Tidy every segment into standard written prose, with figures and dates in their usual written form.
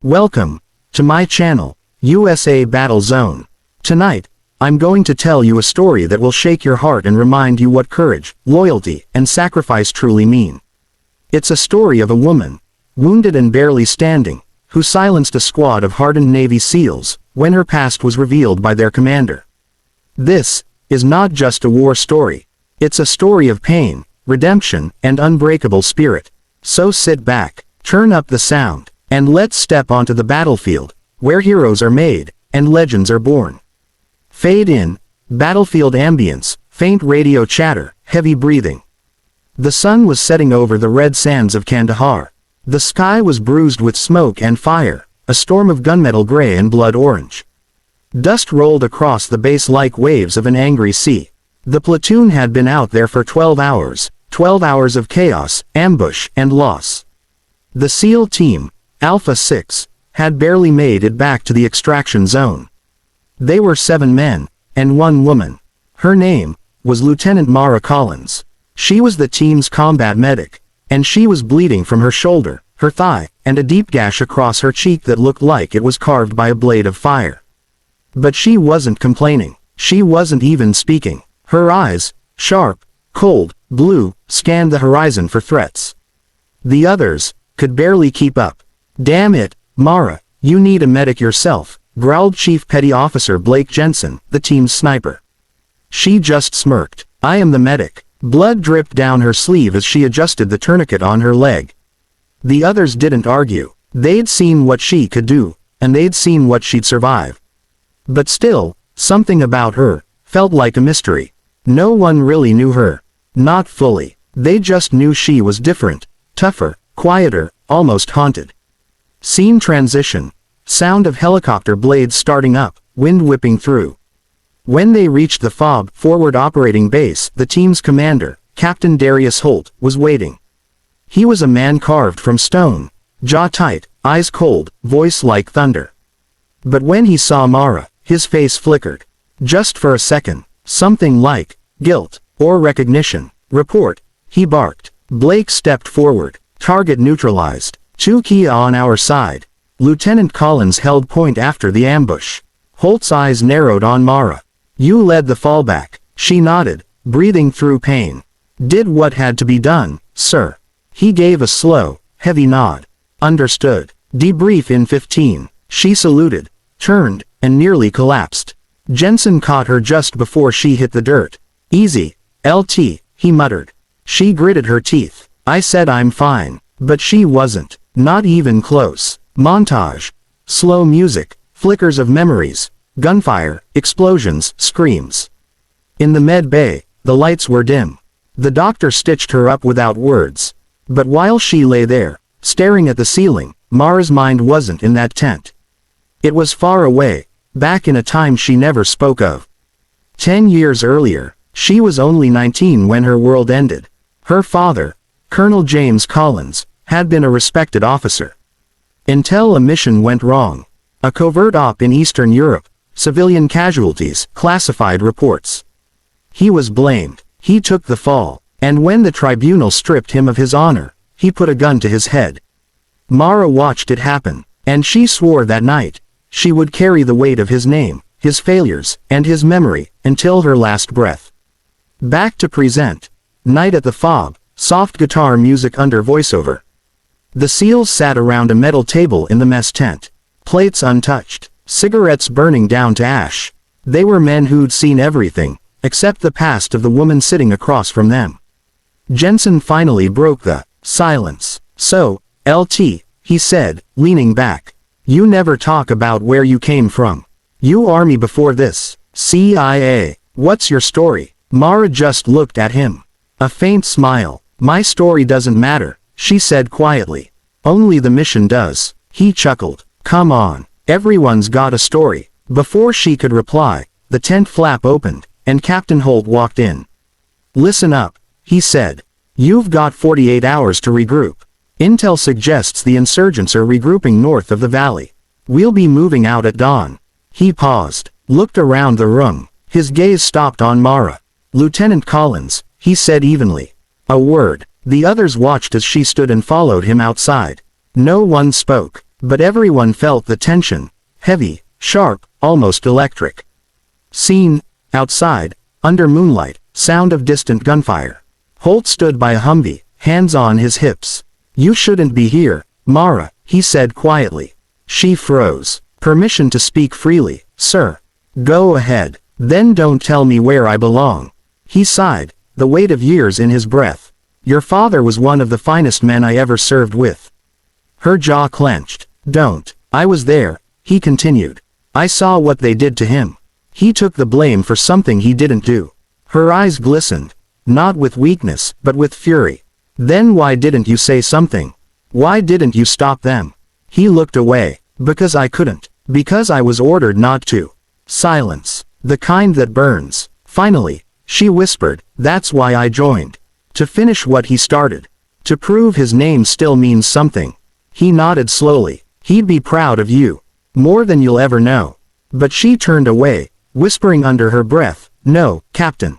Welcome to my channel, USA Battle Zone. Tonight, I'm going to tell you a story that will shake your heart and remind you what courage, loyalty, and sacrifice truly mean. It's a story of a woman, wounded and barely standing, who silenced a squad of hardened Navy SEALs when her past was revealed by their commander. This is not just a war story. It's a story of pain, redemption, and unbreakable spirit. So sit back, turn up the sound, and let's step onto the battlefield, where heroes are made, and legends are born. Fade in, battlefield ambience, faint radio chatter, heavy breathing. The sun was setting over the red sands of Kandahar. The sky was bruised with smoke and fire, a storm of gunmetal gray and blood orange. Dust rolled across the base like waves of an angry sea. The platoon had been out there for 12 hours of chaos, ambush, and loss. The SEAL team, Alpha 6, had barely made it back to the extraction zone. They were 7 men, and 1 woman. Her name was Lieutenant Mara Collins. She was the team's combat medic, and she was bleeding from her shoulder, her thigh, and a deep gash across her cheek that looked like it was carved by a blade of fire. But she wasn't complaining. She wasn't even speaking. Her eyes, sharp, cold, blue, scanned the horizon for threats. The others could barely keep up. "Damn it, Mara, you need a medic yourself," growled Chief Petty Officer Blake Jensen, the team's sniper. She just smirked. "I am the medic." Blood dripped down her sleeve as she adjusted the tourniquet on her leg. The others didn't argue. They'd seen what she could do, and they'd seen what she'd survive. But still, something about her felt like a mystery. No one really knew her. Not fully. They just knew she was different, tougher, quieter, almost haunted. Scene transition. Sound of helicopter blades starting up, wind whipping through. When they reached the FOB forward operating base, the team's commander, Captain Darius Holt, was waiting. He was a man carved from stone, jaw tight, eyes cold, voice like thunder. But when he saw Mara, his face flickered. Just for a second, something like guilt or recognition. "Report," he barked. Blake stepped forward. "Target neutralized. 2 Kia on our side." Lieutenant Collins held point after the ambush. Holt's eyes narrowed on Mara. "You led the fallback." She nodded, breathing through pain. "Did what had to be done, sir." He gave a slow, heavy nod. "Understood. Debrief in 15. She saluted, turned, and nearly collapsed. Jensen caught her just before she hit the dirt. "Easy, LT, he muttered. She gritted her teeth. "I said I'm fine." But she wasn't. Not even close. Montage. Slow music, flickers of memories, gunfire, explosions, screams. In the med bay, the lights were dim. The doctor stitched her up without words. But while she lay there, staring at the ceiling, Mara's mind wasn't in that tent. It was far away, back in a time she never spoke of. 10 years earlier, she was only 19 when her world ended. Her father, Colonel James Collins, had been a respected officer. Until a mission went wrong. A covert op in Eastern Europe, civilian casualties, classified reports. He was blamed. He took the fall, and when the tribunal stripped him of his honor, he put a gun to his head. Mara watched it happen, and she swore that night she would carry the weight of his name, his failures, and his memory, until her last breath. Back to present. Night at the FOB, soft guitar music under voiceover. The SEALs sat around a metal table in the mess tent. Plates untouched, cigarettes burning down to ash. They were men who'd seen everything, except the past of the woman sitting across from them. Jensen finally broke the silence. "So, LT, he said, leaning back. "You never talk about where you came from. You Army before this. CIA. What's your story?" Mara just looked at him. A faint smile. "My story doesn't matter," she said quietly. "Only the mission does." He chuckled. "Come on. Everyone's got a story." Before she could reply, the tent flap opened, and Captain Holt walked in. "Listen up," he said. "You've got 48 hours to regroup. Intel suggests the insurgents are regrouping north of the valley. We'll be moving out at dawn." He paused, looked around the room. His gaze stopped on Mara. "Lieutenant Collins," he said evenly. A word. The others watched as she stood and followed him outside. No one spoke. But everyone felt the tension, heavy, sharp, almost electric. Scene, outside, under moonlight, sound of distant gunfire. Holt stood by a Humvee, hands on his hips. "You shouldn't be here, Mara," he said quietly. She froze. "Permission to speak freely, sir." "Go ahead. Then don't tell me where I belong." He sighed, the weight of years in his breath. "Your father was one of the finest men I ever served with." Her jaw clenched. "Don't. I was there," he continued. "I saw what they did to him. He took the blame for something he didn't do." Her eyes glistened, not with weakness, but with fury. "Then why didn't you say something? Why didn't you stop them?" He looked away. "Because I couldn't. Because I was ordered not to." Silence. The kind that burns. Finally, she whispered, "That's why I joined. To finish what he started. To prove his name still means something." He nodded slowly. "He'd be proud of you. More than you'll ever know." But she turned away, whispering under her breath, "No, Captain."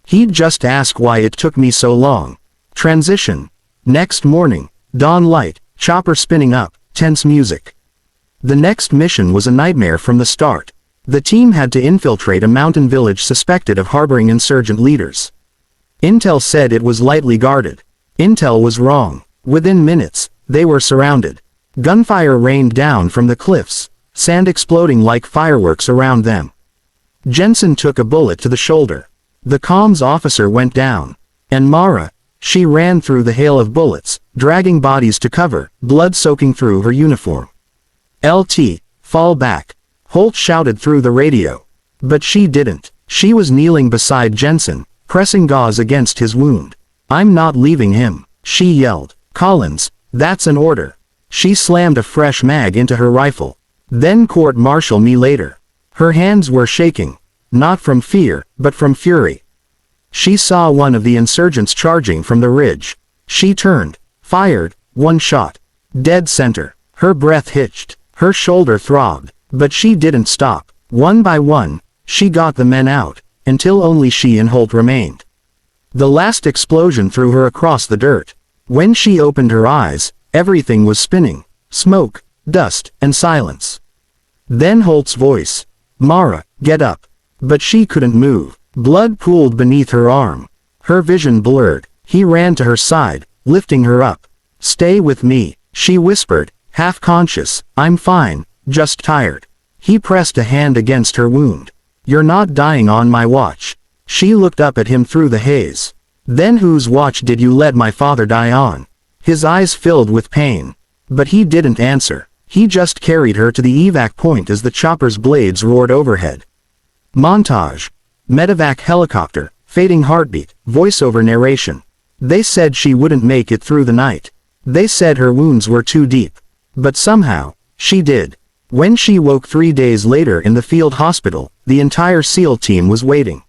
He'd just ask why it took me so long. Transition. Next morning, dawn light, chopper spinning up, tense music. The next mission was a nightmare from the start. The team had to infiltrate a mountain village suspected of harboring insurgent leaders. Intel said it was lightly guarded. Intel was wrong. Within minutes, they were surrounded. Gunfire rained down from the cliffs, sand exploding like fireworks around them. Jensen took a bullet to the shoulder. The comms officer went down. And Mara, she ran through the hail of bullets, dragging bodies to cover, blood soaking through her uniform. "LT, fall back," Holt shouted through the radio. But she didn't. She was kneeling beside Jensen, pressing gauze against his wound. "I'm not leaving him," she yelled. "Collins, that's an order." She slammed a fresh mag into her rifle. "Then court-martial me later." Her hands were shaking, not from fear, but from fury. She saw one of the insurgents charging from the ridge. She turned, fired, one shot. Dead center. Her breath hitched, her shoulder throbbed, but she didn't stop. One by one, she got the men out, until only she and Holt remained. The last explosion threw her across the dirt. When she opened her eyes, everything was spinning. Smoke, dust, and silence. Then Holt's voice. "Mara, get up." But she couldn't move. Blood pooled beneath her arm. Her vision blurred. He ran to her side, lifting her up. "Stay with me," she whispered, half conscious. "I'm fine, just tired." He pressed a hand against her wound. "You're not dying on my watch." She looked up at him through the haze. "Then whose watch did you let my father die on?" His eyes filled with pain. But he didn't answer. He just carried her to the evac point as the chopper's blades roared overhead. Montage. Medevac helicopter, fading heartbeat, voiceover narration. They said she wouldn't make it through the night. They said her wounds were too deep. But somehow, she did. When she woke 3 days later in the field hospital, the entire SEAL team was waiting.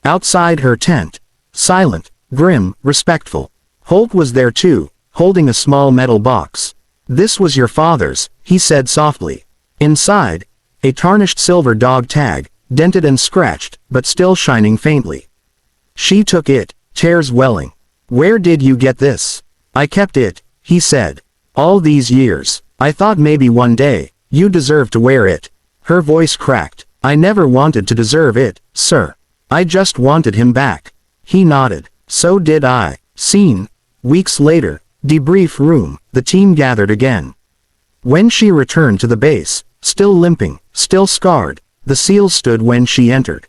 Outside her tent. Silent, grim, respectful. Holt was there too, holding a small metal box. "This was your father's," he said softly. Inside, a tarnished silver dog tag, dented and scratched, but still shining faintly. She took it, tears welling. "Where did you get this?" "I kept it," he said. "All these years. I thought maybe one day, you deserve to wear it." Her voice cracked. "I never wanted to deserve it, sir. I just wanted him back." He nodded. "So did I." Scene. Weeks later, debrief room, the team gathered again. When she returned to the base, still limping, still scarred, the SEALs stood when she entered.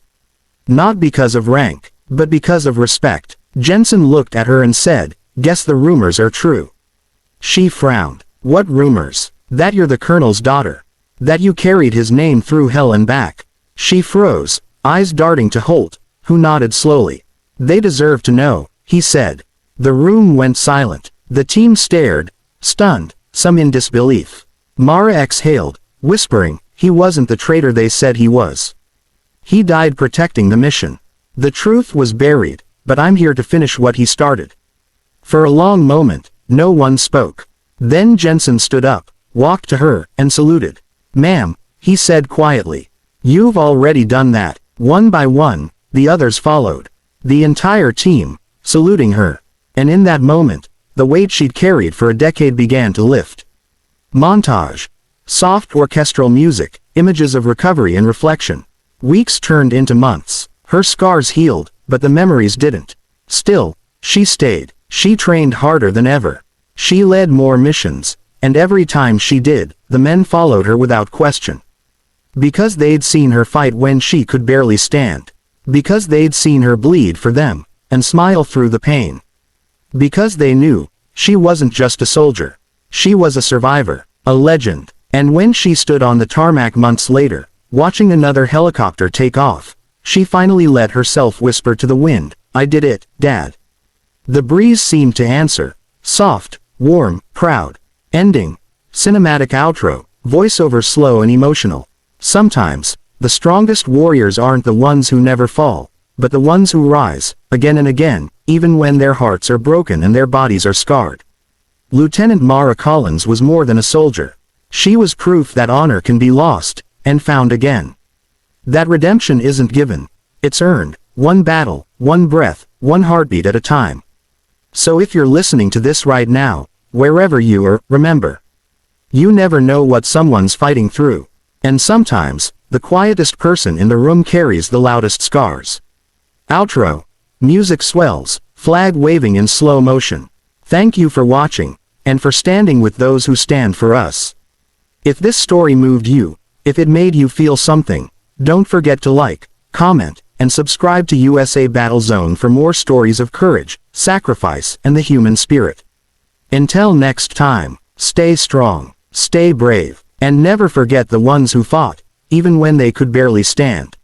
Not because of rank, but because of respect. Jensen looked at her and said, "Guess the rumors are true." She frowned. "What rumors?" "That you're the colonel's daughter. That you carried his name through hell and back." She froze, eyes darting to Holt, who nodded slowly. "They deserve to know," he said. The room went silent. The team stared, stunned, some in disbelief. Mara exhaled, whispering, "He wasn't the traitor they said he was. He died protecting the mission. The truth was buried, but I'm here to finish what he started." For a long moment, no one spoke. Then Jensen stood up, walked to her, and saluted. "Ma'am," he said quietly. "You've already done that." One by one, the others followed. The entire team, saluting her. And in that moment, the weight she'd carried for a decade began to lift. Montage. Soft orchestral music, images of recovery and reflection. Weeks turned into months. Her scars healed, but the memories didn't. Still, she stayed. She trained harder than ever. She led more missions, and every time she did, the men followed her without question. Because they'd seen her fight when she could barely stand. Because they'd seen her bleed for them, and smile through the pain. Because they knew, she wasn't just a soldier. She was a survivor, a legend. And when she stood on the tarmac months later, watching another helicopter take off, she finally let herself whisper to the wind, "I did it, Dad." The breeze seemed to answer. Soft, warm, proud. Ending. Cinematic outro. Voiceover slow and emotional. Sometimes, the strongest warriors aren't the ones who never fall, but the ones who rise, again and again, even when their hearts are broken and their bodies are scarred. Lieutenant Mara Collins was more than a soldier. She was proof that honor can be lost, and found again. That redemption isn't given. It's earned, one battle, one breath, one heartbeat at a time. So if you're listening to this right now, wherever you are, remember. You never know what someone's fighting through. And sometimes, the quietest person in the room carries the loudest scars. Outro. Music swells, flag waving in slow motion. Thank you for watching, and for standing with those who stand for us. If this story moved you, if it made you feel something, don't forget to like, comment, and subscribe to USA Battle Zone for more stories of courage, sacrifice, and the human spirit. Until next time, stay strong, stay brave, and never forget the ones who fought, even when they could barely stand.